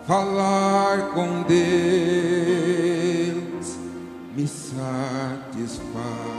Falar com Deus me satisfaz.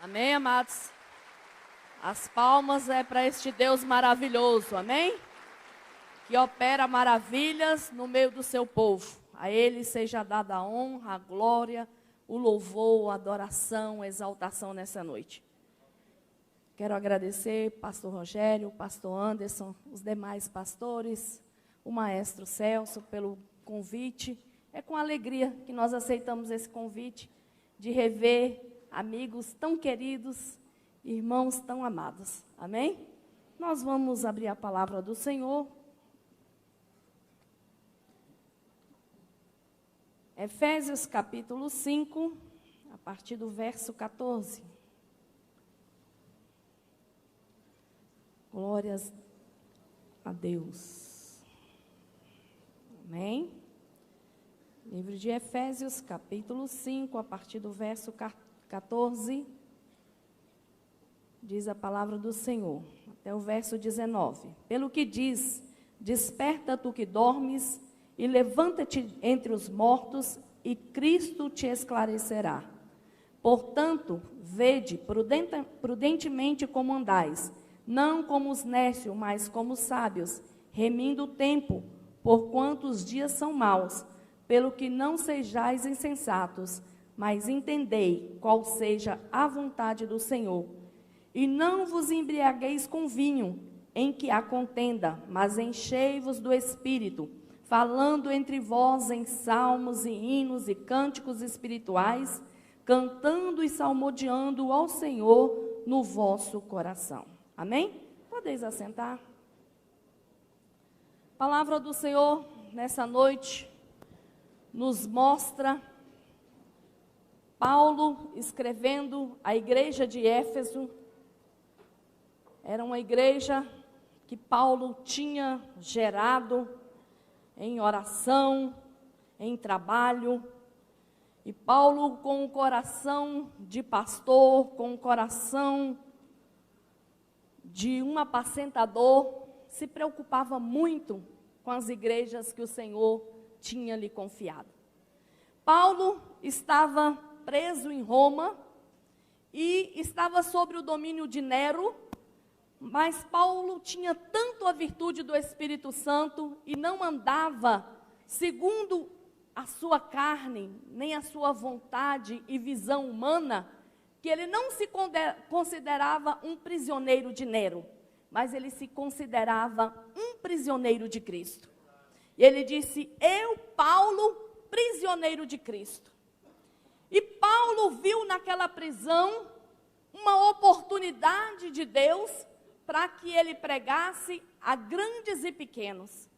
Amém, amados? As palmas é para este Deus maravilhoso, amém? Que opera maravilhas no meio do seu povo. A Ele seja dada a honra, a glória, o louvor, a adoração, a exaltação nessa noite. Quero agradecer pastor Rogério, pastor Anderson, os demais pastores, o maestro Celso pelo convite. É com alegria que nós aceitamos esse convite de rever amigos tão queridos, irmãos tão amados. Amém? Nós vamos abrir a palavra do Senhor. Efésios capítulo 5, a partir do verso 14. Glórias a Deus. Amém? Livro de Efésios, capítulo 5, a partir do verso 14, diz a palavra do Senhor, até o verso 19. Pelo que diz, desperta tu que dormes, e levanta-te entre os mortos, e Cristo te esclarecerá. Portanto, vede prudentemente como andais, não como os nécios, mas como os sábios, remindo o tempo, porquanto os dias são maus. Pelo que não sejais insensatos, mas entendei qual seja a vontade do Senhor. E não vos embriagueis com vinho, em que há contenda, mas enchei-vos do Espírito, falando entre vós em salmos e hinos e cânticos espirituais, cantando e salmodiando ao Senhor no vosso coração. Amém? Podeis assentar. A palavra do Senhor nessa noite nos mostra Paulo escrevendo à igreja de Éfeso. Era uma igreja que Paulo tinha gerado em oração, em trabalho. E Paulo, com o coração de pastor, com o coração de um apacentador, se preocupava muito com as igrejas que o Senhor tinha lhe confiado. Paulo estava preso em Roma e estava sob o domínio de Nero, mas Paulo tinha tanto a virtude do Espírito Santo e não andava segundo a sua carne, nem a sua vontade e visão humana, que ele não se considerava um prisioneiro de Nero, mas ele se considerava um prisioneiro de Cristo. E ele disse: eu, Paulo, prisioneiro de Cristo. E Paulo viu naquela prisão uma oportunidade de Deus para que ele pregasse a grandes e pequenos.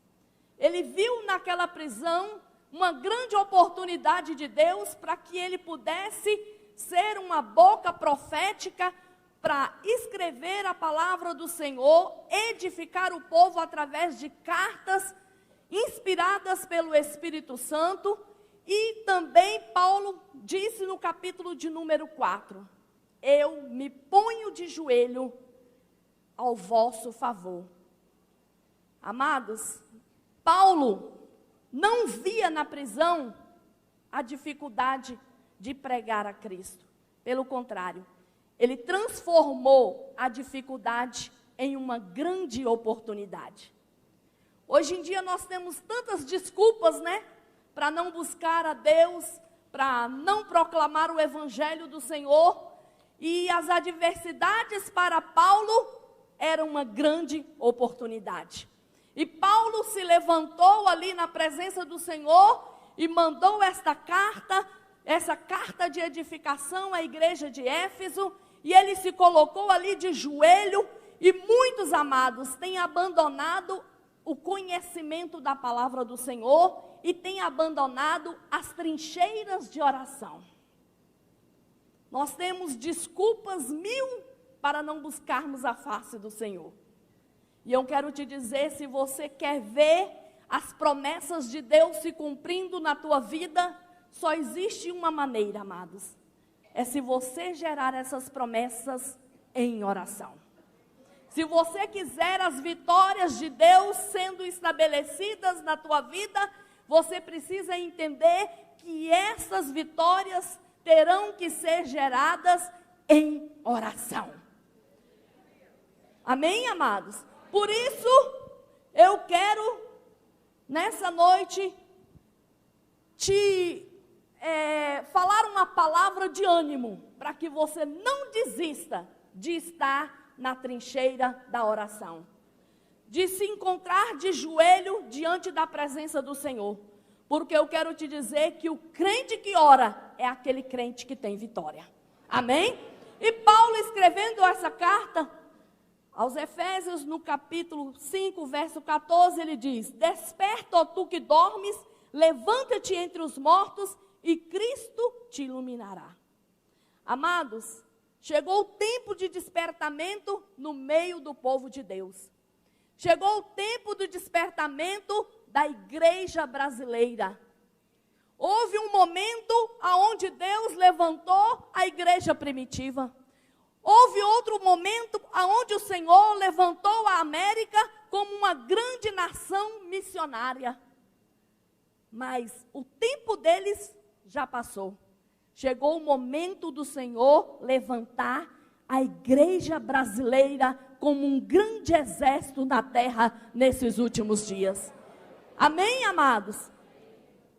Ele viu naquela prisão uma grande oportunidade de Deus para que ele pudesse ser uma boca profética para escrever a palavra do Senhor, edificar o povo através de cartas inspiradas pelo Espírito Santo. E também Paulo disse no capítulo de número 4, eu me ponho de joelho ao vosso favor. Amados, Paulo não via na prisão a dificuldade de pregar a Cristo. Pelo contrário, ele transformou a dificuldade em uma grande oportunidade. Hoje em dia nós temos tantas desculpas, né? Para não buscar a Deus, para não proclamar o Evangelho do Senhor. E as adversidades para Paulo eram uma grande oportunidade. E Paulo se levantou ali na presença do Senhor e mandou essa carta de edificação à igreja de Éfeso. E ele se colocou ali de joelho. E muitos amados têm abandonado o conhecimento da palavra do Senhor e têm abandonado as trincheiras de oração. Nós temos desculpas 1000 para não buscarmos a face do Senhor. E eu quero te dizer, se você quer ver as promessas de Deus se cumprindo na tua vida, só existe uma maneira, amados. É se você gerar essas promessas em oração. Se você quiser as vitórias de Deus sendo estabelecidas na tua vida, você precisa entender que essas vitórias terão que ser geradas em oração. Amém, amados? Por isso, eu quero, nessa noite, te falar uma palavra de ânimo, para que você não desista de estar na trincheira da oração, de se encontrar de joelho diante da presença do Senhor, porque eu quero te dizer que o crente que ora é aquele crente que tem vitória. Amém? E Paulo, escrevendo essa carta aos Efésios, no capítulo 5, verso 14, ele diz: desperta, ó tu que dormes, levanta-te entre os mortos e Cristo te iluminará. Amados, chegou o tempo de despertamento no meio do povo de Deus. Chegou o tempo do despertamento da igreja brasileira. Houve um momento onde Deus levantou a igreja primitiva. Houve outro momento onde o Senhor levantou a América como uma grande nação missionária. Mas o tempo deles já passou. Chegou o momento do Senhor levantar a igreja brasileira como um grande exército na terra nesses últimos dias. Amém, amados?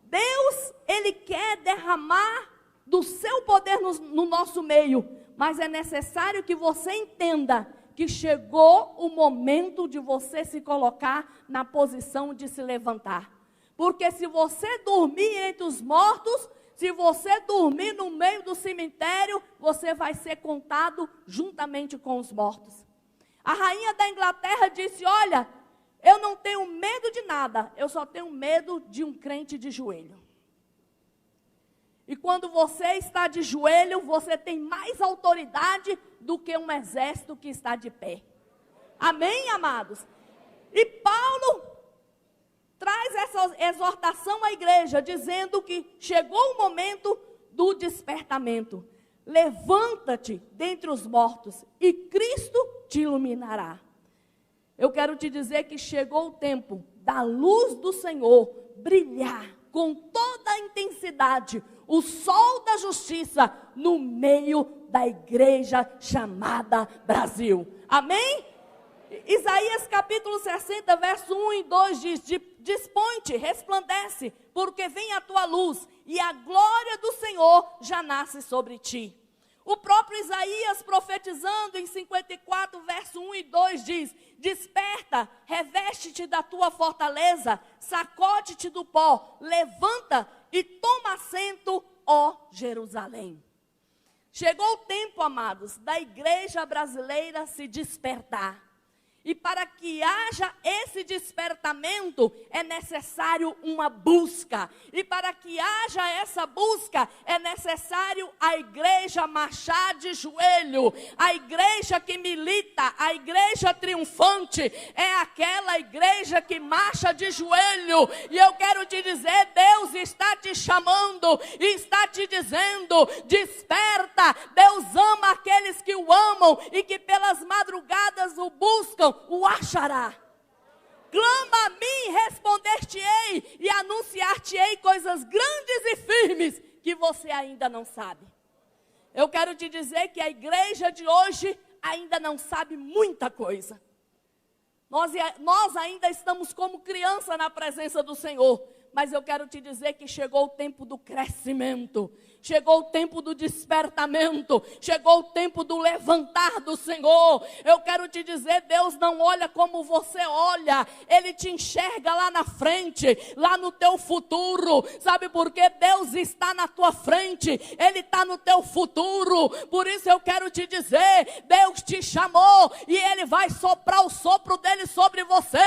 Deus, Ele quer derramar do seu poder no nosso meio, mas é necessário que você entenda que chegou o momento de você se colocar na posição de se levantar. Porque se você dormir entre os mortos, se você dormir no meio do cemitério, você vai ser contado juntamente com os mortos. A rainha da Inglaterra disse: olha, eu não tenho medo de nada, eu só tenho medo de um crente de joelho. E quando você está de joelho, você tem mais autoridade do que um exército que está de pé. Amém, amados? E Paulo traz essa exortação à igreja, dizendo que chegou o momento do despertamento. Levanta-te dentre os mortos e Cristo te iluminará. Eu quero te dizer que chegou o tempo da luz do Senhor brilhar com toda a intensidade, o sol da justiça no meio da igreja chamada Brasil. Amém? Isaías capítulo 60, verso 1 e 2 diz: dispõe-te, resplandece, porque vem a tua luz, e a glória do Senhor já nasce sobre ti. O próprio Isaías, profetizando em 54, verso 1 e 2, diz: desperta, reveste-te da tua fortaleza, sacode-te do pó, levanta e toma assento, ó Jerusalém. Chegou o tempo, amados, da igreja brasileira se despertar. E para que haja esse despertamento, é necessário uma busca. E para que haja essa busca, é necessário a igreja marchar de joelho. A igreja que milita, a igreja triunfante, é aquela igreja que marcha de joelho. E eu quero te dizer, Deus está te chamando, está te dizendo: desperta. Deus ama aqueles que o amam e que pelas madrugadas o buscam. O achará. Clama a mim, responder-te-ei e anunciar-te-ei coisas grandes e firmes que você ainda não sabe. Eu quero te dizer que a igreja de hoje ainda não sabe muita coisa. Nós ainda estamos como criança na presença do Senhor. Mas eu quero te dizer que chegou o tempo do crescimento, chegou o tempo do despertamento, chegou o tempo do levantar do Senhor. Eu quero te dizer, Deus não olha como você olha, Ele te enxerga lá na frente, lá no teu futuro. Sabe por quê? Deus está na tua frente, Ele está no teu futuro. Por isso eu quero te dizer, Deus te chamou e Ele vai soprar o sopro dEle sobre você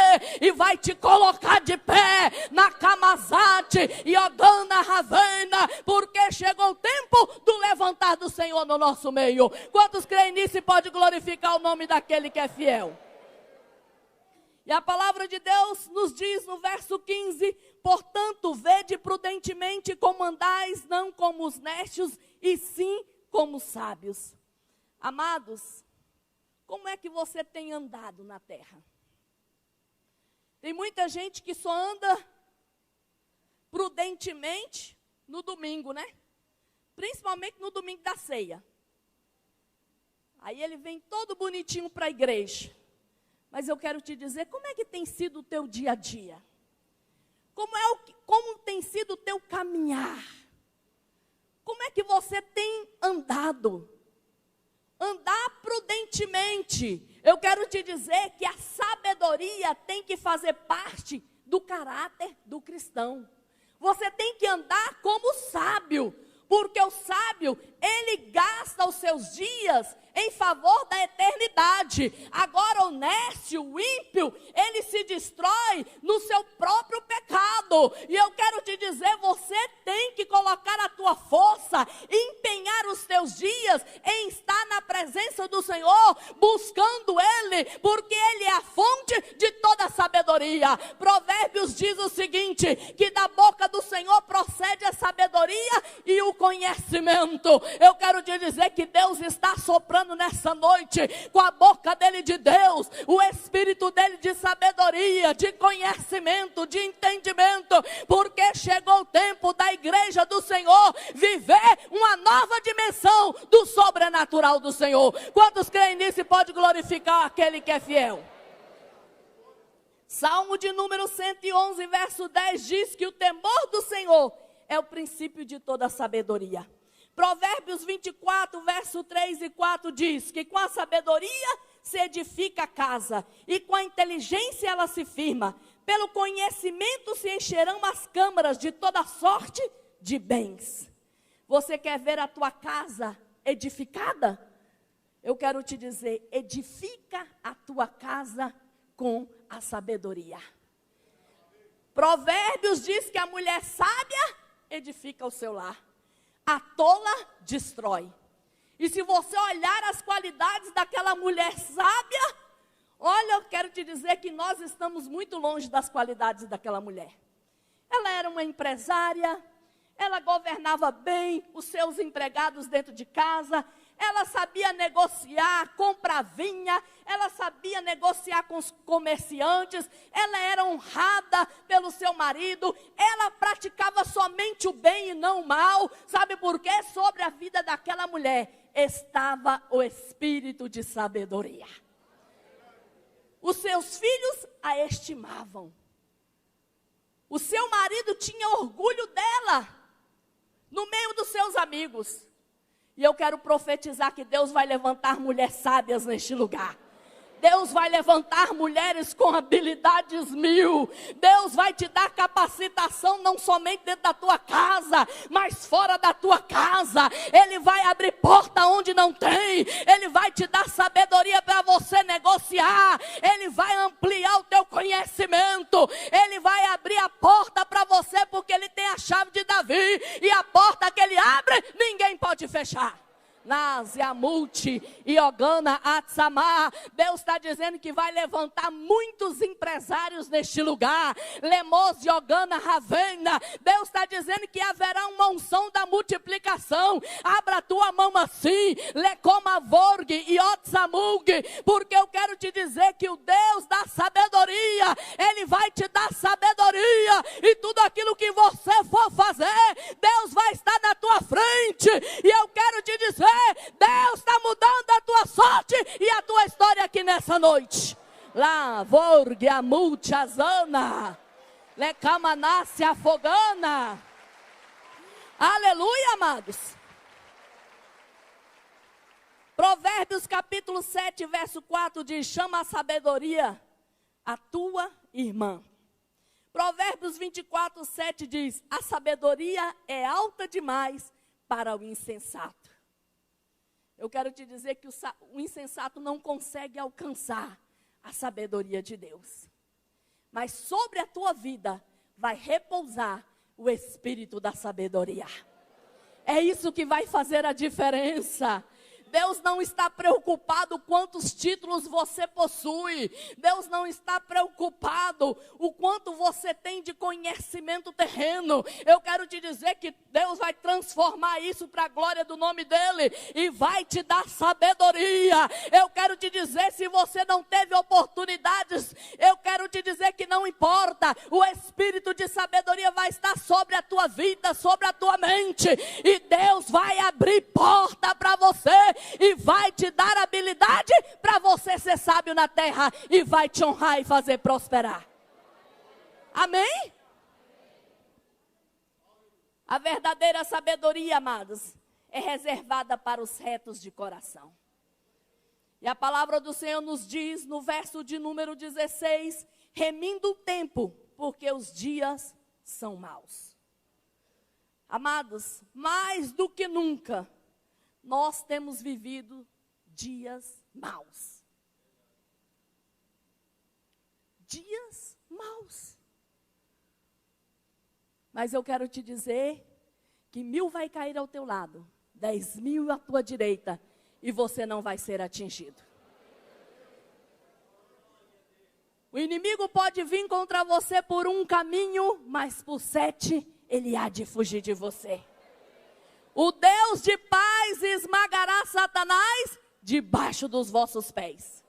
e vai te colocar de pé na cama e Odana Ravena, porque chegou o tempo do levantar do Senhor no nosso meio. Quantos creem nisso e pode glorificar o nome daquele que é fiel? E a palavra de Deus nos diz no verso 15: portanto, vede prudentemente como andais, não como os necios, e sim como os sábios. Amados, como é que você tem andado na terra? Tem muita gente que só anda prudentemente no domingo, né? Principalmente no domingo da ceia. Aí ele vem todo bonitinho para a igreja. Mas eu quero te dizer, como é que tem sido o teu dia a dia? Como tem sido o teu caminhar? Como é que você tem andado? Andar prudentemente. Eu quero te dizer que a sabedoria tem que fazer parte do caráter do cristão. Você tem que andar como sábio, porque o sábio, ele gasta os seus dias em favor da eternidade. eternidade. Agora o nécio, o ímpio, ele se destrói no seu próprio pecado. E eu quero te dizer, você tem que colocar a tua força, empenhar os teus dias em estar na presença do Senhor, buscando Ele, porque Ele é a fonte de toda a sabedoria. Provérbios diz o seguinte, que da boca do Senhor procede a sabedoria e o conhecimento. Eu quero te dizer que Deus está soprando nessa noite, com a boca dele de Deus, o Espírito dele de sabedoria, de conhecimento, de entendimento, porque chegou o tempo da igreja do Senhor viver uma nova dimensão do sobrenatural do Senhor. Quantos creem nisso e pode glorificar aquele que é fiel? Salmo de número 111, verso 10 diz que o temor do Senhor é o princípio de toda sabedoria. Provérbios 24, verso 3 e 4 diz que com a sabedoria se edifica a casa e com a inteligência ela se firma. Pelo conhecimento se encherão as câmaras de toda sorte de bens. Você quer ver a tua casa edificada? Eu quero te dizer, edifica a tua casa com a sabedoria. Provérbios diz que a mulher sábia edifica o seu lar. A tola destrói. E se você olhar as qualidades daquela mulher sábia, olha, eu quero te dizer que nós estamos muito longe das qualidades daquela mulher. Ela era uma empresária, ela governava bem os seus empregados dentro de casa, ela sabia negociar, comprar vinha, ela sabia negociar com os comerciantes, ela era honrada pelo seu marido, ela praticava somente o bem e não o mal. Sabe por quê? Sobre a vida daquela mulher estava o espírito de sabedoria. Os seus filhos a estimavam. O seu marido tinha orgulho dela no meio dos seus amigos. E eu quero profetizar que Deus vai levantar mulheres sábias neste lugar. Deus vai levantar mulheres com habilidades 1000. Deus vai te dar capacitação não somente dentro da tua casa, mas fora da tua casa. Ele vai abrir porta onde não tem. Ele vai te dar sabedoria para você negociar. Ele vai ampliar o teu conhecimento. Ele vai abrir a porta para você, porque ele tem a chave de Davi. E a porta que ele abre, ninguém pode fechar. Naziamulti, Iogana, Atsamá. Deus está dizendo que vai levantar muitos empresários neste lugar. Lemos, Iogana, Ravena. Deus está dizendo que haverá uma unção da multiplicação. Abra a tua mão assim. Lecoma Vorg, Iotsamug. Porque eu quero te dizer que o Deus da sabedoria, Ele vai te dar sabedoria. E tudo aquilo que você for fazer, Deus vai estar na tua frente. E eu quero te dizer, Deus está mudando a tua sorte e a tua história aqui nessa noite. Lá, Vorg, Amult, Azana, Lecamanasse, Afogana. Aleluia, amados. Provérbios capítulo 7, verso 4 diz: chama a sabedoria a tua irmã. Provérbios 24, 7 diz: a sabedoria é alta demais para o insensato. Eu quero te dizer que o insensato não consegue alcançar a sabedoria de Deus. Mas sobre a tua vida vai repousar o espírito da sabedoria. É isso que vai fazer a diferença. Deus não está preocupado quantos títulos você possui. Deus não está preocupado o quanto você tem de conhecimento terreno. Eu quero te dizer que Deus vai transformar isso para a glória do nome dEle e vai te dar sabedoria. Eu quero te dizer, se você não teve oportunidades, eu quero te dizer que não importa. O espírito de sabedoria vai estar sobre a tua vida, sobre a tua mente. E Deus vai abrir porta para você. E vai te dar habilidade para você ser sábio na terra. E vai te honrar e fazer prosperar. Amém? A verdadeira sabedoria, amados, é reservada para os retos de coração. E a palavra do Senhor nos diz no verso de número 16: remindo o tempo, porque os dias são maus. Amados, mais do que nunca, nós temos vivido dias maus. dias maus. Mas eu quero te dizer que 1000 vai cair ao teu lado, 10.000 à tua direita, e você não vai ser atingido. O inimigo pode vir contra você por um caminho, mas por 7 ele há de fugir de você. O Deus de paz esmagará Satanás debaixo dos vossos pés.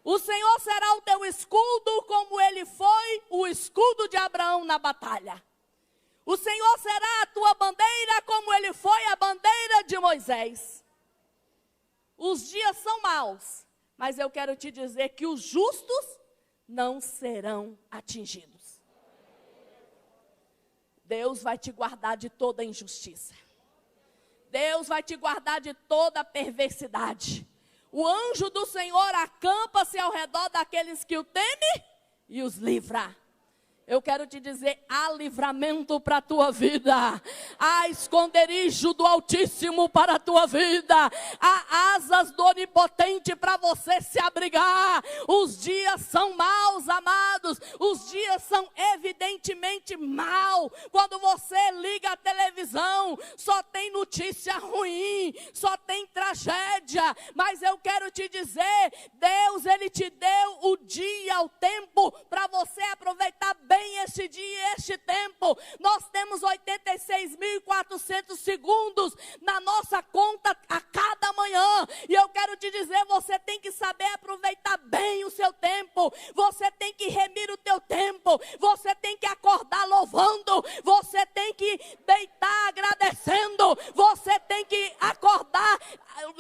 O Senhor será o teu escudo, como ele foi o escudo de Abraão na batalha. O Senhor será a tua bandeira, como ele foi a bandeira de Moisés. Os dias são maus, mas eu quero te dizer que os justos não serão atingidos. Deus vai te guardar de toda injustiça. Deus vai te guardar de toda perversidade. O anjo do Senhor acampa-se ao redor daqueles que o temem e os livra. Eu quero te dizer, há livramento para a tua vida. Há esconderijo do Altíssimo para a tua vida. Há asas do Onipotente para você se abrigar. Os dias são maus, amados. Os dias são evidentemente maus. Quando você liga a televisão, só tem notícia ruim, só tem tragédia. Mas eu quero te dizer, Deus, Ele te deu o dia, o tempo, para você aproveitar bem este dia e este tempo. Nós temos 86.400 segundos na nossa conta a cada manhã, e eu quero te dizer, você tem que saber aproveitar bem o seu tempo, você tem que remir o teu tempo, você tem que acordar louvando, você tem que deitar agradecendo, você tem que acordar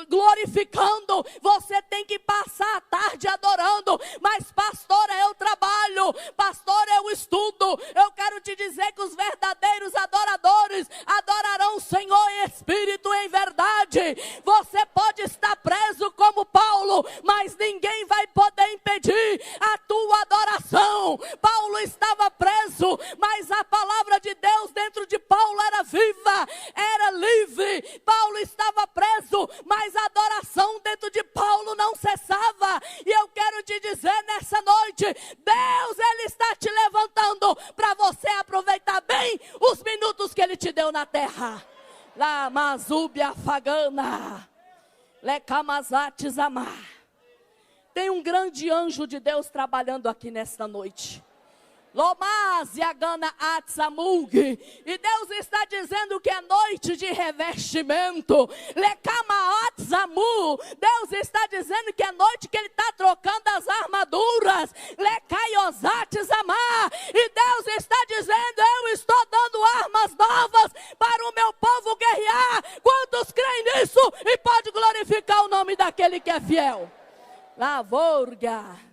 glorificando, você tem que passar a tarde adorando. Mas pastora, eu trabalho, pastora, eu estudo. Eu quero te dizer que os verdadeiros adoradores adorarão o Senhor em espírito e em verdade. Você pode estar preso como Paulo, mas ninguém vai poder impedir a tua adoração. Paulo estava preso, mas a palavra de Deus dentro de Paulo era viva, era livre. Paulo estava preso, mas a adoração dentro de Paulo não cessava. E eu quero te dizer nessa noite, Deus, Ele está te levantando para você aproveitar bem os minutos que Ele te deu na terra. La mazúbia fagana, lecamazates amar. Tem um grande anjo de Deus trabalhando aqui nesta noite. Lomaz Yagana Atsamug. E Deus está dizendo que é noite de revestimento. Lekama Atsamu. Deus está dizendo que é noite que Ele está trocando as armaduras. Lekaiosat Amar. E Deus está dizendo, eu estou dando armas novas para o meu povo guerrear. Quantos creem nisso e pode glorificar o nome daquele que é fiel? Lavorga.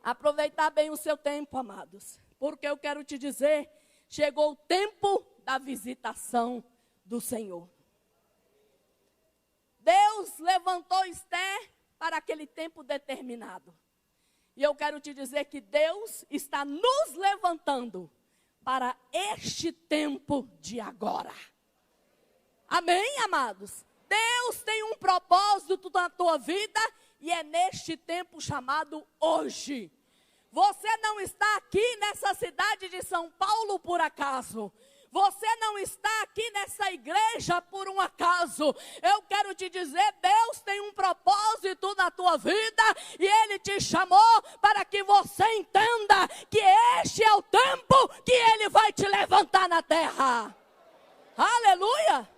Aproveitar bem o seu tempo, amados. Porque eu quero te dizer, chegou o tempo da visitação do Senhor. Deus levantou Esther para aquele tempo determinado. E eu quero te dizer que Deus está nos levantando para este tempo de agora. Amém, amados? Deus tem um propósito na tua vida e é neste tempo chamado hoje. Você não está aqui nessa cidade de São Paulo por acaso. Você não está aqui nessa igreja por um acaso. Eu quero te dizer, Deus tem um propósito na tua vida e Ele te chamou para que você entenda que este é o tempo que Ele vai te levantar na terra. Aleluia!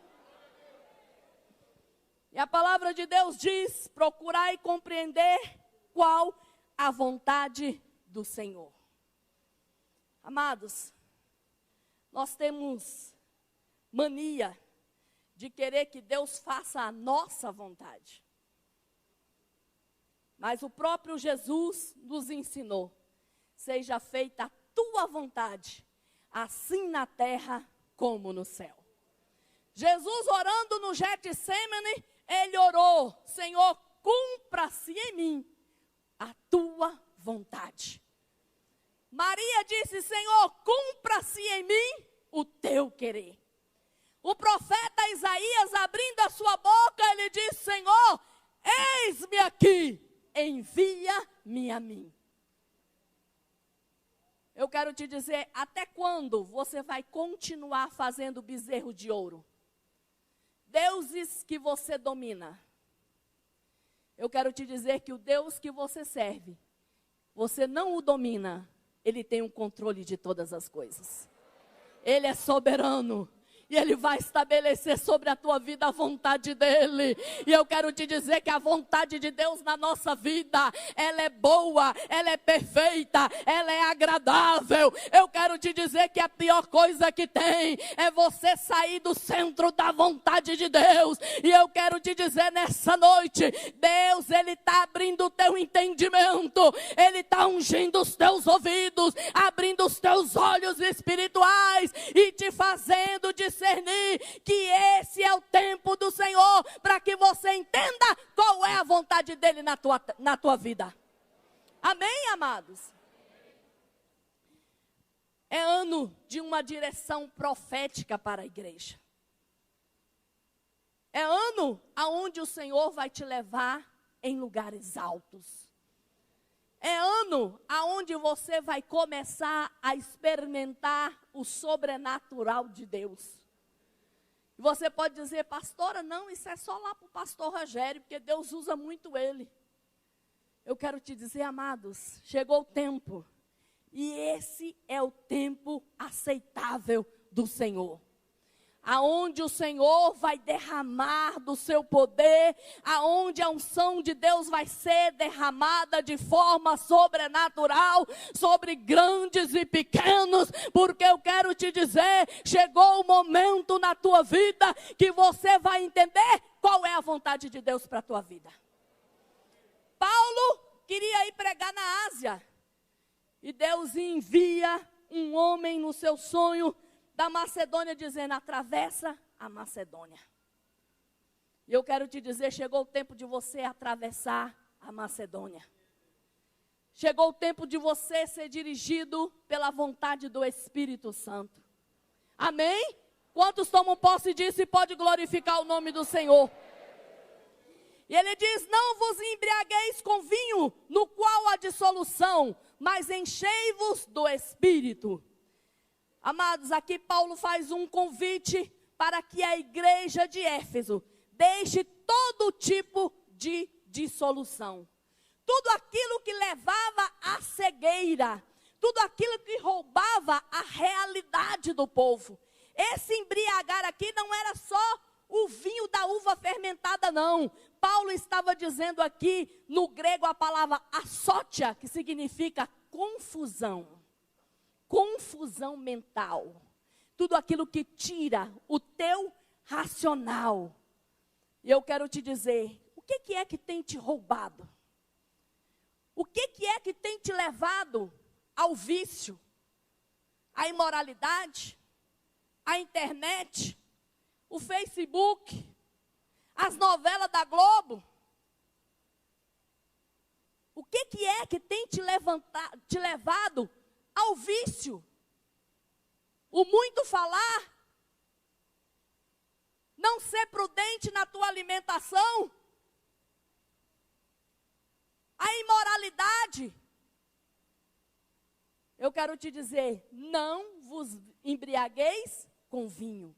E a palavra de Deus diz, procurai compreender qual a vontade do Senhor. Amados, nós temos mania de querer que Deus faça a nossa vontade. Mas o próprio Jesus nos ensinou, seja feita a tua vontade, assim na terra como no céu. Jesus orando no Getsêmani, Ele orou, Senhor, cumpra-se em mim a tua vontade. Maria disse, Senhor, cumpra-se em mim o teu querer. O profeta Isaías, abrindo a sua boca, ele disse, Senhor, eis-me aqui, envia-me a mim. Eu quero te dizer, até quando você vai continuar fazendo bezerro de ouro? Deuses que você domina. Eu quero te dizer que o Deus que você serve, você não o domina, Ele tem o controle de todas as coisas. Ele é soberano. E Ele vai estabelecer sobre a tua vida a vontade dEle. E eu quero te dizer que a vontade de Deus na nossa vida, ela é boa, ela é perfeita, ela é agradável. Eu quero te dizer que a pior coisa que tem é você sair do centro da vontade de Deus. E eu quero te dizer nessa noite, Deus, Ele está abrindo o teu entendimento. Ele está ungindo os teus ouvidos, abrindo os teus olhos espirituais e te fazendo discernir que esse é o tempo do Senhor, para que você entenda qual é a vontade dEle na tua vida. Amém, amados? É ano de uma direção profética para a igreja. É ano aonde o Senhor vai te levar em lugares altos. É ano aonde você vai começar a experimentar o sobrenatural de Deus. Você pode dizer, pastora, não, isso é só lá para o pastor Rogério, porque Deus usa muito ele. Eu quero te dizer, amados, chegou o tempo, e esse é o tempo aceitável do Senhor. Aonde o Senhor vai derramar do seu poder, aonde a unção de Deus vai ser derramada de forma sobrenatural, sobre grandes e pequenos, porque eu quero te dizer, chegou o momento na tua vida, que você vai entender qual é a vontade de Deus para a tua vida. Paulo queria ir pregar na Ásia, e Deus envia um homem no seu sonho, da Macedônia, dizendo, atravessa a Macedônia. E eu quero te dizer, chegou o tempo de você atravessar a Macedônia. Chegou o tempo de você ser dirigido pela vontade do Espírito Santo. Amém? Quantos tomam posse disso e pode glorificar o nome do Senhor? E ele diz, não vos embriagueis com vinho, no qual há dissolução, mas enchei-vos do Espírito. Amados, aqui Paulo faz um convite para que a igreja de Éfeso deixe todo tipo de dissolução. Tudo aquilo que levava à cegueira, tudo aquilo que roubava a realidade do povo. Esse embriagar aqui não era só o vinho da uva fermentada, não. Paulo estava dizendo aqui, no grego, a palavra assotia, que significa confusão. Confusão mental, tudo aquilo que tira o teu racional. E eu quero te dizer, o que é que tem te roubado? O que é que tem te levado ao vício, à imoralidade, à internet, o Facebook, as novelas da Globo? O que é que tem te levado ao vício? O muito falar, não ser prudente na tua alimentação, a imoralidade. Eu quero te dizer, não vos embriagueis com vinho.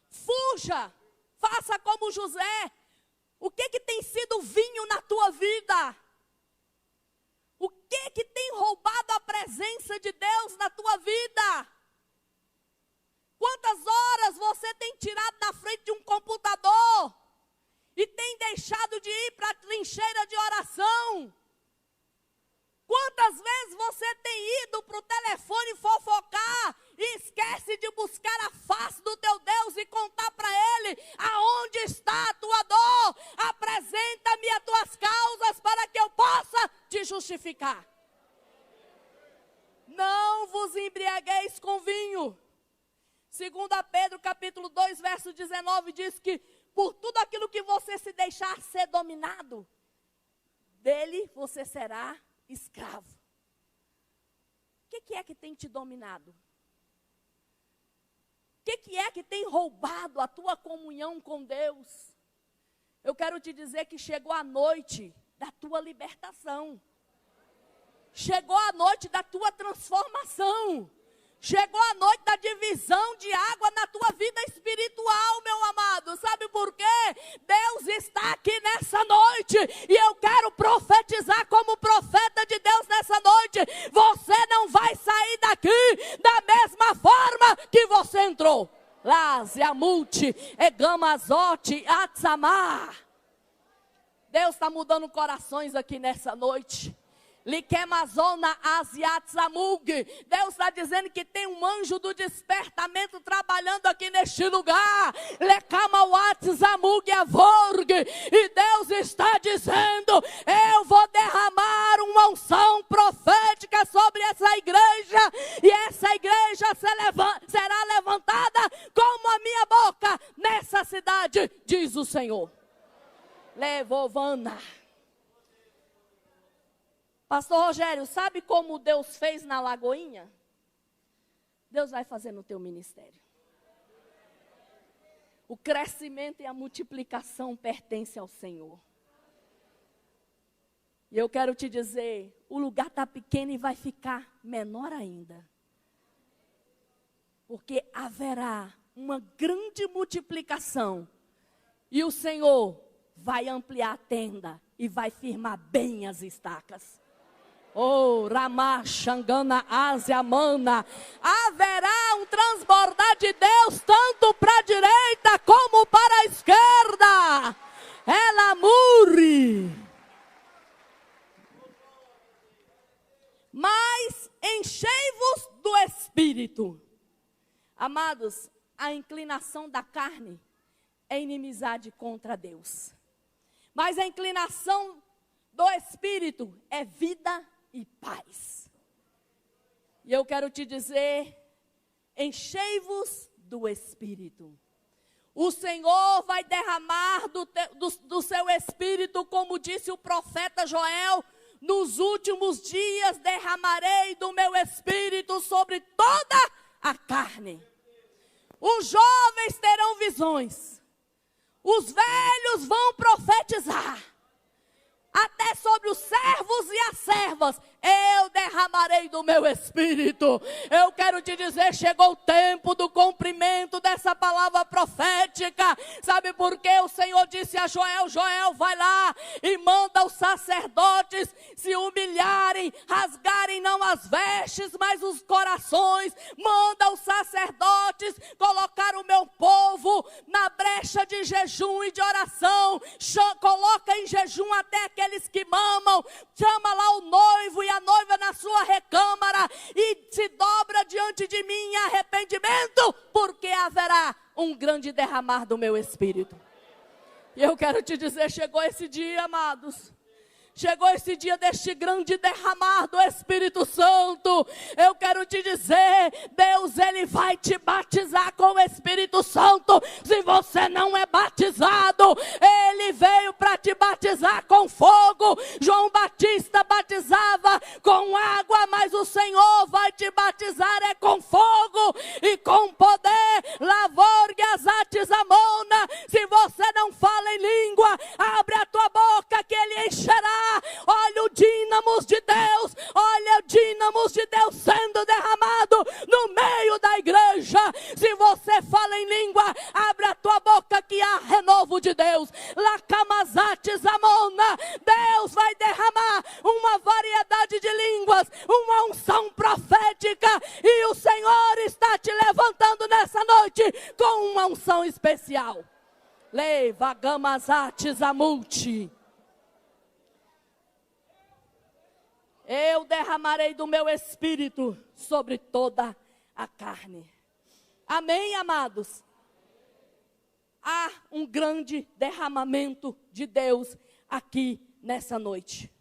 Fuja, faça como José. O que tem sido vinho na tua vida? O que tem roubado a presença de Deus na tua vida? Quantas horas você tem tirado da frente de um computador e tem deixado de ir para a trincheira de oração? Quantas vezes você tem ido para o telefone fofocar e esquece de buscar a face do teu Deus e contar para Ele aonde está a tua dor? Apresenta-me as tuas causas para que eu possa te justificar. Não vos embriagueis com vinho. 2 Pedro capítulo 2, verso 19 diz que por tudo aquilo que você se deixar ser dominado, dele você será escravo. O que é que tem te dominado? O que é que tem roubado a tua comunhão com Deus? Eu quero te dizer que chegou a noite da tua libertação. Chegou a noite da tua transformação. Chegou a noite da divisão de água na tua vida espiritual, meu amado. Sabe por quê? Deus está aqui nessa noite. E eu quero profetizar como profeta de Deus nessa noite. Você não vai sair daqui da mesma forma que você entrou. Lás, Yamulti, Egamazote, Atsamar. Deus está mudando corações aqui nessa noite. Likemazona Asiatzamug. Deus está dizendo que tem um anjo do despertamento trabalhando aqui neste lugar. Lekamawatsamug Avorg. E Deus está dizendo: eu vou derramar uma unção profética sobre essa igreja. E essa igreja será levantada como a minha boca nessa cidade, diz o Senhor. Levovana. Pastor Rogério, sabe como Deus fez na Lagoinha? Deus vai fazer no teu ministério. O crescimento e a multiplicação pertencem ao Senhor. E eu quero te dizer, o lugar está pequeno e vai ficar menor ainda. Porque haverá uma grande multiplicação. E o Senhor vai ampliar a tenda e vai firmar bem as estacas. Oh, Ramá, Xangana, Ásia, Mana. Haverá um transbordar de Deus tanto para a direita como para a esquerda. Ela muri. Mas enchei-vos do Espírito. Amados, a inclinação da carne é inimizade contra Deus. Mas a inclinação do Espírito é vida e paz. E eu quero te dizer, enchei-vos do Espírito. O Senhor vai derramar do seu Espírito, como disse o profeta Joel: nos últimos dias derramarei do meu Espírito sobre toda a carne. Os jovens terão visões, os velhos vão profetizar. Até sobre os servos e as servas, eu derramarei do meu Espírito. Eu quero te dizer, chegou o tempo do cumprimento dessa palavra profética. Sabe por quê? O Senhor disse a Joel: Joel, vai lá e manda os sacerdotes se humilharem, rasgarem não as vestes, mas os corações. Manda os sacerdotes colocar o meu povo na brecha de jejum e de oração. Coloca em jejum até aqueles que mamam. Chama lá o noivo e a noiva na sua recâmara e se dobra diante de mim em arrependimento, porque haverá um grande derramar do meu Espírito. E eu quero te dizer, chegou esse dia, amados. Chegou esse dia deste grande derramar do Espírito Santo. Eu quero te dizer, Deus, Ele vai te batizar com o Espírito Santo. Se você não é batizado, Ele veio para te batizar com fogo. João Batista batizava com água, mas o Senhor vai te batizar com fogo e com poder. Lavorgiasatzamona. Se você não fala em língua, abre a tua boca que Ele encherá. Olha o dínamos de Deus, olha o dínamos de Deus sendo derramado no meio da igreja. Se você fala em língua, abre a tua boca que há renovo de Deus. Lakamazatzamona. Deus vai derramar uma variedade de línguas, uma unção profética, e o Senhor está te levantando nessa noite com uma unção especial. Levagamazatzamulti. Eu derramarei do meu Espírito sobre toda a carne. Amém, amados? Há um grande derramamento de Deus aqui nessa noite.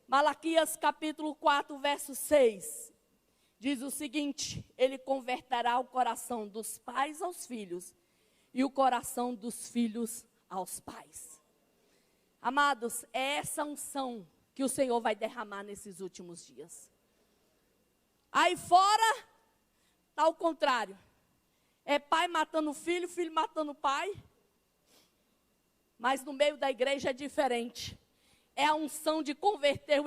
Malaquias capítulo 4, verso 6. Diz o seguinte: Ele converterá o coração dos pais aos filhos e o coração dos filhos aos pais. Amados, é essa unção que o Senhor vai derramar nesses últimos dias. Aí fora, está o contrário. É pai matando filho, filho matando pai. Mas no meio da igreja é diferente. é a unção de converter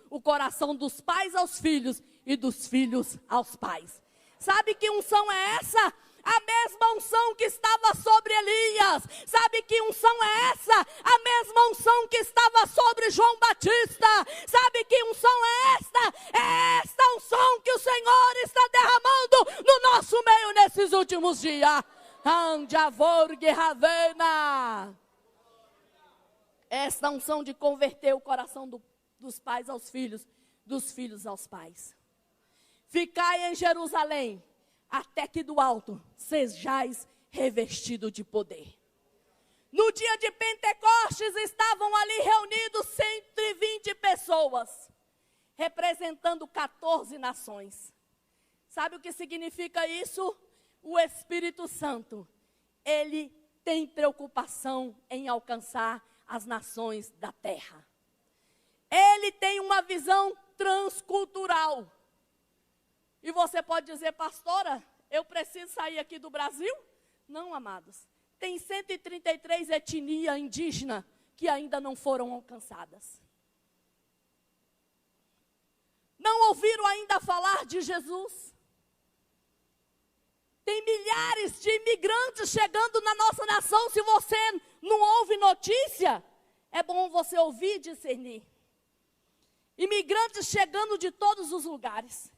o coração dos pais aos filhos e dos filhos aos pais. Sabe que unção é essa? A mesma unção que estava sobre Elias. Sabe que unção é essa? A mesma unção que estava sobre João Batista. Sabe que unção é esta? É esta unção que o Senhor está derramando no nosso meio nesses últimos dias. Esta unção de converter o coração dos pais aos filhos, dos filhos aos pais. Ficai em Jerusalém, até que do alto sejais revestido de poder. No dia de Pentecostes estavam ali reunidos 120 pessoas, representando 14 nações. Sabe o que significa isso? O Espírito Santo, ele tem preocupação em alcançar as nações da terra. Ele tem uma visão transcultural. E você pode dizer, pastora, eu preciso sair aqui do Brasil? Não, amados. Tem 133 etnias indígenas que ainda não foram alcançadas. Não ouviram ainda falar de Jesus? Tem milhares de imigrantes chegando na nossa nação. Se você não ouve notícia, é bom você ouvir e discernir. Imigrantes chegando de todos os lugares.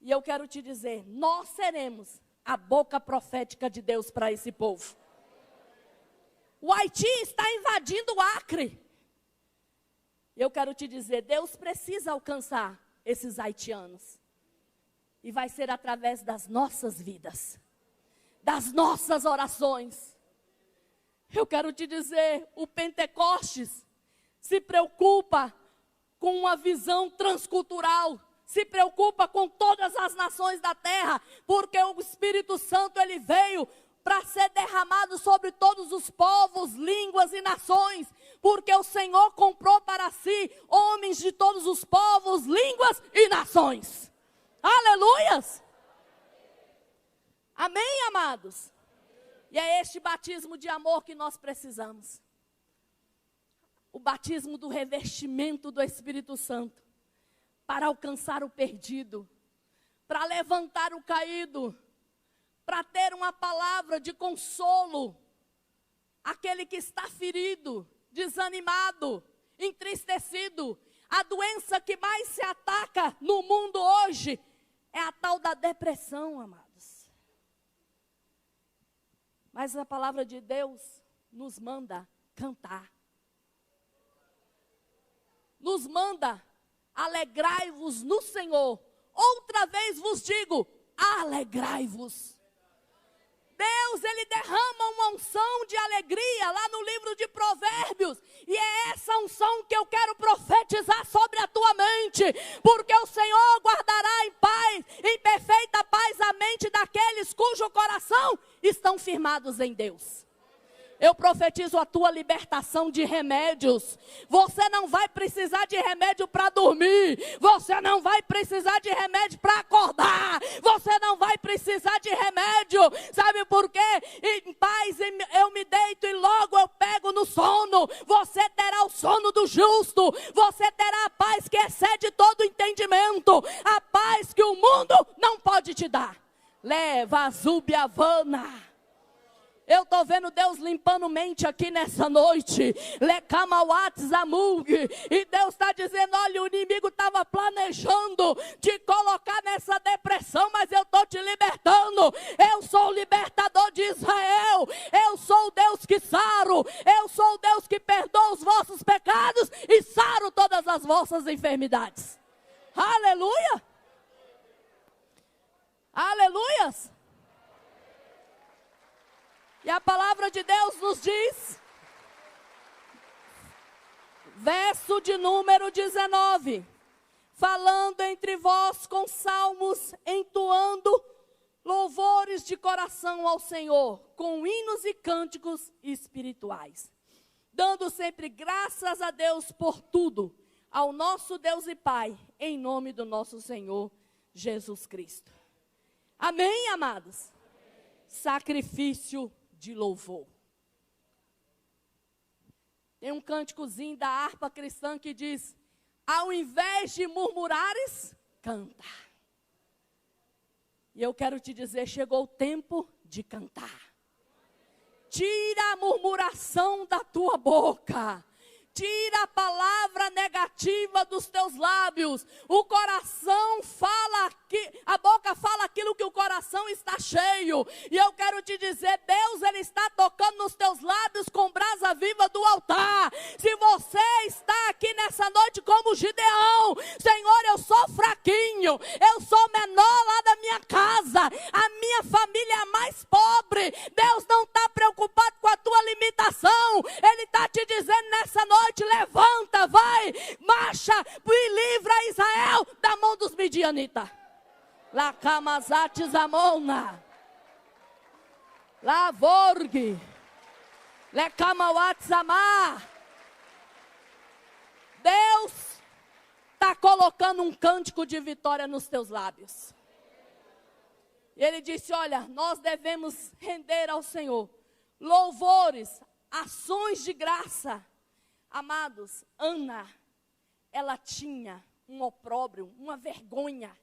E eu quero te dizer, nós seremos a boca profética de Deus para esse povo. O Haiti está invadindo o Acre. Eu quero te dizer, Deus precisa alcançar esses haitianos. E vai ser através das nossas vidas, das nossas orações. Eu quero te dizer, o Pentecostes se preocupa com uma visão transcultural, se preocupa com todas as nações da terra, porque o Espírito Santo, ele veio para ser derramado sobre todos os povos, línguas e nações, porque o Senhor comprou para si homens de todos os povos, línguas e nações. Aleluias! Amém, amados? E é este batismo de amor que nós precisamos. O batismo do revestimento do Espírito Santo. Para alcançar o perdido. Para levantar o caído. Para ter uma palavra de consolo. Aquele que está ferido, desanimado, entristecido. A doença que mais se ataca no mundo hoje é a tal da depressão, amados. Mas a palavra de Deus nos manda cantar. Nos manda alegrai-vos no Senhor. Outra vez vos digo, alegrai-vos. Deus, ele derrama uma unção de alegria lá no livro de Provérbios. E é essa unção que eu quero profetizar sobre a tua mente. Porque o Senhor guardará em paz, em perfeita paz a mente daqueles cujo coração estão firmados em Deus. Eu profetizo a tua libertação de remédios. Você não vai precisar de remédio para dormir. Você não vai precisar de remédio para acordar. Você não vai precisar de remédio. Sabe por quê? Em paz eu me deito e logo eu pego no sono. Você terá o sono do justo. Você terá a paz que excede todo entendimento. A paz que o mundo não pode te dar. Leva a Zubiavana. Eu estou vendo Deus limpando mente aqui nessa noite. E Deus está dizendo, olha, o inimigo estava planejando te colocar nessa depressão, mas eu estou te libertando. Eu sou o libertador de Israel. Eu sou o Deus que saro. Eu sou o Deus que perdoa os vossos pecados e saro todas as vossas enfermidades. Aleluia! Aleluias! E a palavra de Deus nos diz, verso de número 19, falando entre vós com salmos, entoando louvores de coração ao Senhor, com hinos e cânticos espirituais, dando sempre graças a Deus por tudo, ao nosso Deus e Pai, em nome do nosso Senhor Jesus Cristo. Amém, amados? Sacrifício de louvor. Tem um cânticozinho da harpa cristã que diz: ao invés de murmurares, canta. E eu quero te dizer, chegou o tempo de cantar. Tira a murmuração da tua boca. Tira a palavra negativa dos teus lábios. O coração fala, a boca fala aquilo que o coração está cheio. E eu quero te dizer, Deus, Ele está tocando nos teus lábios com brasa viva do altar. Se você está aqui nessa noite como Gideão, Senhor, eu sou fraquinho, eu sou menor lá da minha casa, a minha família é a mais pobre. Deus não está preocupado com a tua limitação. Ele está te dizendo nessa noite, levanta, vai, marcha e livra Israel da mão dos midianitas. La Kamazate Zamona, La Vorg, Le Kamawat Zamar. Deus está colocando um cântico de vitória nos teus lábios. E Ele disse, olha, nós devemos render ao Senhor louvores, ações de graça. Amados, Ana, ela tinha um opróbrio, uma vergonha.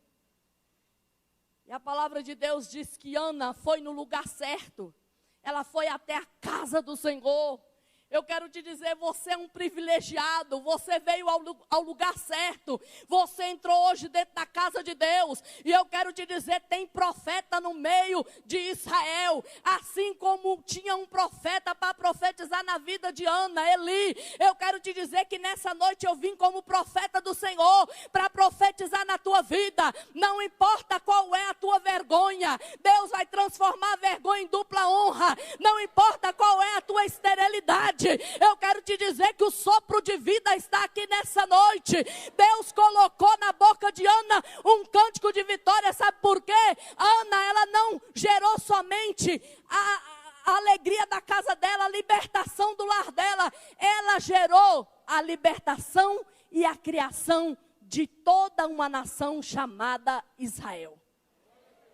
E a palavra de Deus diz que Ana foi no lugar certo. Ela foi até a casa do Senhor. Eu quero te dizer, você é um privilegiado, você veio ao lugar certo, você entrou hoje dentro da casa de Deus, e eu quero te dizer, tem profeta no meio de Israel, assim como tinha um profeta para profetizar na vida de Ana, Eli. Eu quero te dizer que nessa noite eu vim como profeta do Senhor, para profetizar na tua vida. Não importa qual é a tua vergonha, Deus vai transformar a vergonha em dupla honra. Não importa qual é a tua esterilidade, eu quero te dizer que o sopro de vida está aqui nessa noite. Deus colocou na boca de Ana um cântico de vitória. Sabe por quê? Ana, ela não gerou somente a alegria da casa dela, a libertação do lar dela. Ela gerou a libertação e a criação de toda uma nação chamada Israel.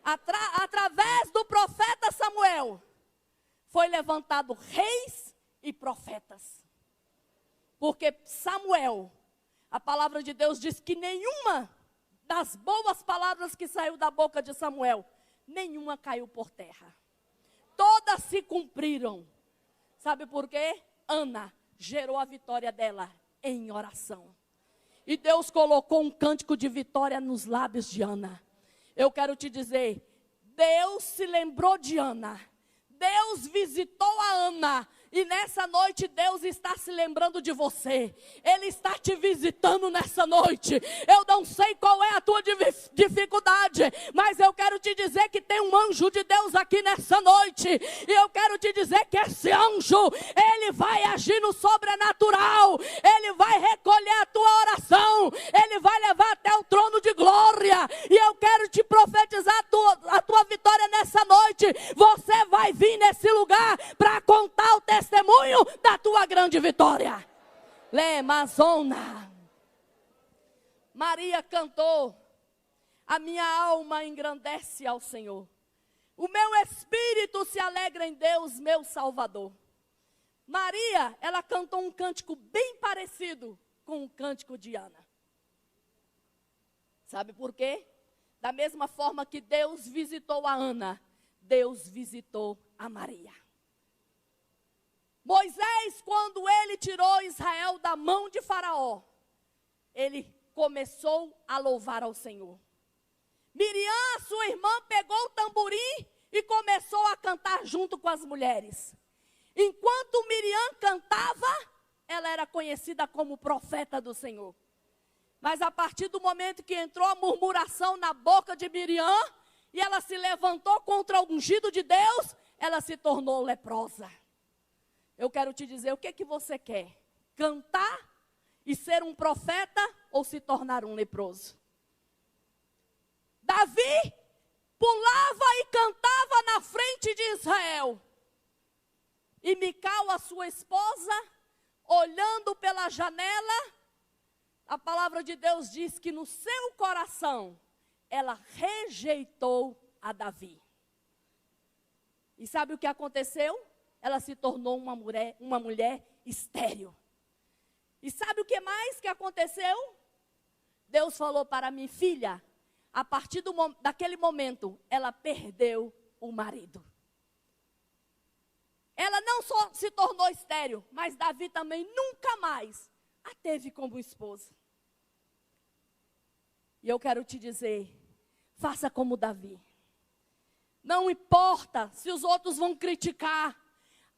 Através do profeta Samuel, foi levantado reis e profetas. Porque Samuel, a palavra de Deus diz que nenhuma das boas palavras que saiu da boca de Samuel, nenhuma caiu por terra. Todas se cumpriram. Sabe por quê? Ana gerou a vitória dela em oração. E Deus colocou um cântico de vitória nos lábios de Ana. Eu quero te dizer, Deus se lembrou de Ana. Deus visitou a Ana. E nessa noite Deus está se lembrando de você. Ele está te visitando nessa noite. Eu não sei qual é a tua dificuldade, mas eu quero te dizer que tem um anjo de Deus aqui nessa noite. E eu quero te dizer que esse anjo, ele vai agir no sobrenatural. Ele vai recolher a tua oração. Ele vai levar até o trono de glória. E eu quero te profetizar a tua vitória nessa noite. Você vai vir nesse lugar para contar o testemunho da tua grande vitória. Lemazona. Maria cantou: a minha alma engrandece ao Senhor. O meu espírito se alegra em Deus, meu Salvador. Maria, ela cantou um cântico bem parecido com o cântico de Ana. Sabe por quê? Da mesma forma que Deus visitou a Ana, Deus visitou a Maria. Moisés, quando ele tirou Israel da mão de Faraó, ele começou a louvar ao Senhor. Miriam, sua irmã, pegou o tamborim e começou a cantar junto com as mulheres. Enquanto Miriam cantava, ela era conhecida como profeta do Senhor. Mas a partir do momento que entrou a murmuração na boca de Miriam, e ela se levantou contra o ungido de Deus, ela se tornou leprosa. Eu quero te dizer, o que você quer? Cantar e ser um profeta ou se tornar um leproso? Davi pulava e cantava na frente de Israel. E Mical, a sua esposa, olhando pela janela, a palavra de Deus diz que no seu coração, ela rejeitou a Davi. E sabe o que aconteceu? Ela se tornou uma mulher estéril. E sabe o que mais que aconteceu? Deus falou para mim, filha, a partir daquele momento, ela perdeu o marido. Ela não só se tornou estéril, mas Davi também nunca mais a teve como esposa. E eu quero te dizer, faça como Davi. Não importa se os outros vão criticar.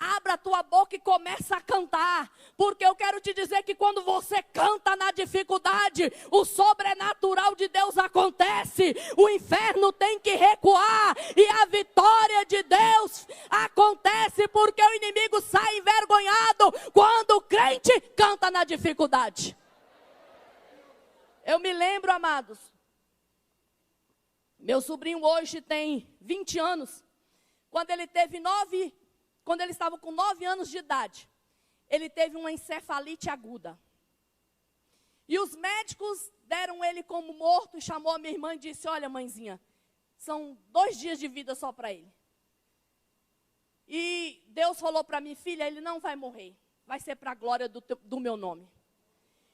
Abra a tua boca e começa a cantar. Porque eu quero te dizer que quando você canta na dificuldade, o sobrenatural de Deus acontece. O inferno tem que recuar. E a vitória de Deus acontece porque o inimigo sai envergonhado quando o crente canta na dificuldade. Eu me lembro, amados. Meu sobrinho hoje tem 20 anos. Quando ele estava com 9 anos de idade, ele teve uma encefalite aguda. E os médicos deram ele como morto e chamou a minha irmã e disse, olha mãezinha, são 2 dias de vida só para ele. E Deus falou para mim, filha, ele não vai morrer, vai ser para a glória do meu nome.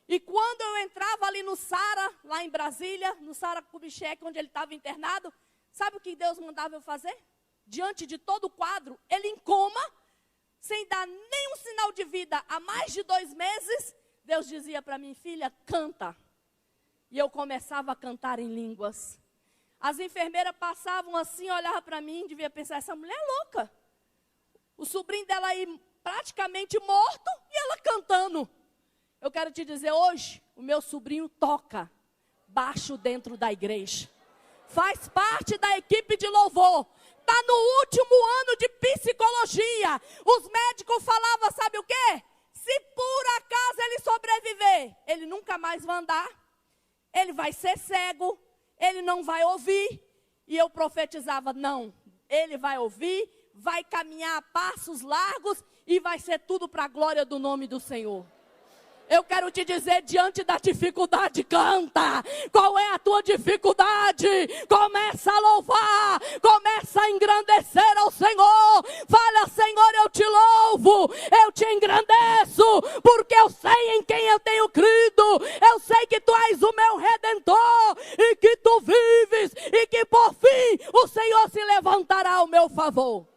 E quando eu entrava ali no Sara, lá em Brasília, no Sara Kubitschek, onde ele estava internado, sabe o que Deus mandava eu fazer? Diante de todo o quadro, ele em coma, sem dar nenhum sinal de vida, há mais de 2 meses, Deus dizia para mim, filha, canta. E eu começava a cantar em línguas. As enfermeiras passavam assim, olhavam para mim, devia pensar, essa mulher é louca. O sobrinho dela aí praticamente morto e ela cantando. Eu quero te dizer, hoje, o meu sobrinho toca baixo dentro da igreja. Faz parte da equipe de louvor. Está no último ano de psicologia. Os médicos falavam, sabe o quê? Se por acaso ele sobreviver, ele nunca mais vai andar. Ele vai ser cego. Ele não vai ouvir. E eu profetizava, não. Ele vai ouvir, vai caminhar a passos largos e vai ser tudo para a glória do nome do Senhor. Eu quero te dizer, diante da dificuldade, canta. Qual é a tua dificuldade? Começa a louvar, começa a engrandecer ao Senhor. Fala, Senhor, eu te louvo, eu te engrandeço, porque eu sei em quem eu tenho crido. Eu sei que tu és o meu Redentor, e que tu vives, e que por fim o Senhor se levantará ao meu favor.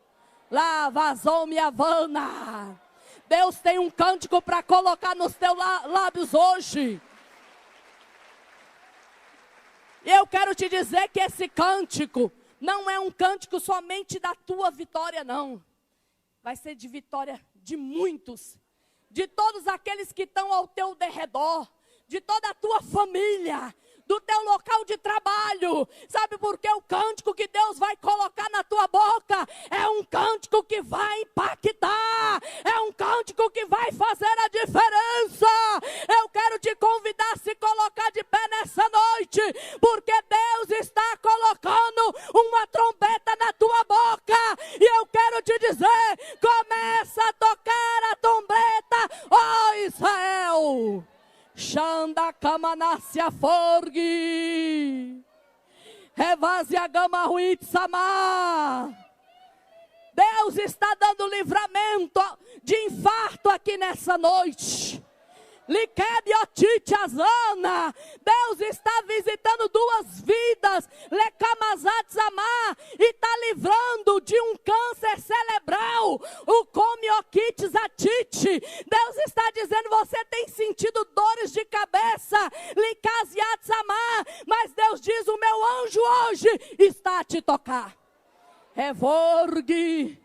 Lá vazou minha vana. Deus tem um cântico para colocar nos teus lábios hoje. E eu quero te dizer que esse cântico não é um cântico somente da tua vitória, não. Vai ser de vitória de muitos. De todos aqueles que estão ao teu derredor. De toda a tua família. Do teu local de trabalho. Sabe por quê? O cântico que Deus vai colocar na tua boca é um cântico que vai impactar. É um cântico que vai fazer a diferença. Eu quero te convidar a se colocar de pé nessa noite, porque Deus está colocando uma trombeta na tua boca. E eu quero te dizer, começa a tocar a trombeta, ó Israel. Shanda Kamanasya Forgi Revazia Gama Ruit Sama. Deus está dando livramento de infarto aqui nessa noite. Deus está visitando 2 vidas. E está livrando de um câncer cerebral. O comioquites atite. Deus está dizendo, você tem sentido dores de cabeça. Mas Deus diz, o meu anjo hoje está a te tocar. Revorgue.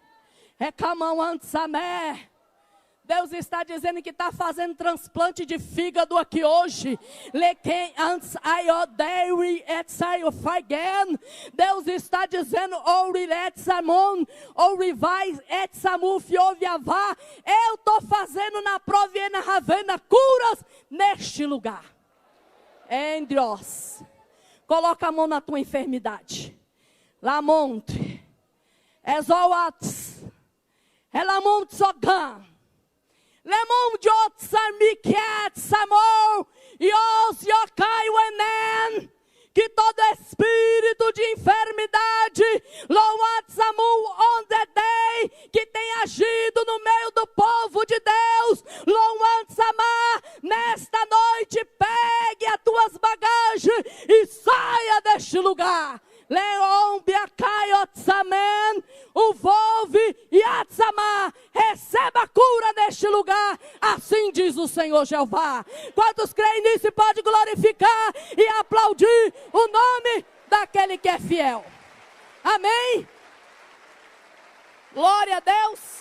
Recamão antsamé. Deus está dizendo que está fazendo transplante de fígado aqui hoje. Deus está dizendo, eu estou fazendo na Proviena Ravena curas neste lugar. Em Deus. Coloca a mão na tua enfermidade. Lamonte. Exoats. Elamonte Sogan. Lemon Jot Samiket Samor Yos Yokai Wenen. Que todo espírito de enfermidade, Loat Samu on the day, que tem agido no meio do povo de Deus, Loat Samar, nesta noite, pegue as tuas bagagens e saia deste lugar. O Volve e Atzamá, receba a cura neste lugar, assim diz o Senhor Jeová. Quantos creem nisso pode glorificar e aplaudir o nome daquele que é fiel? Amém? Glória a Deus.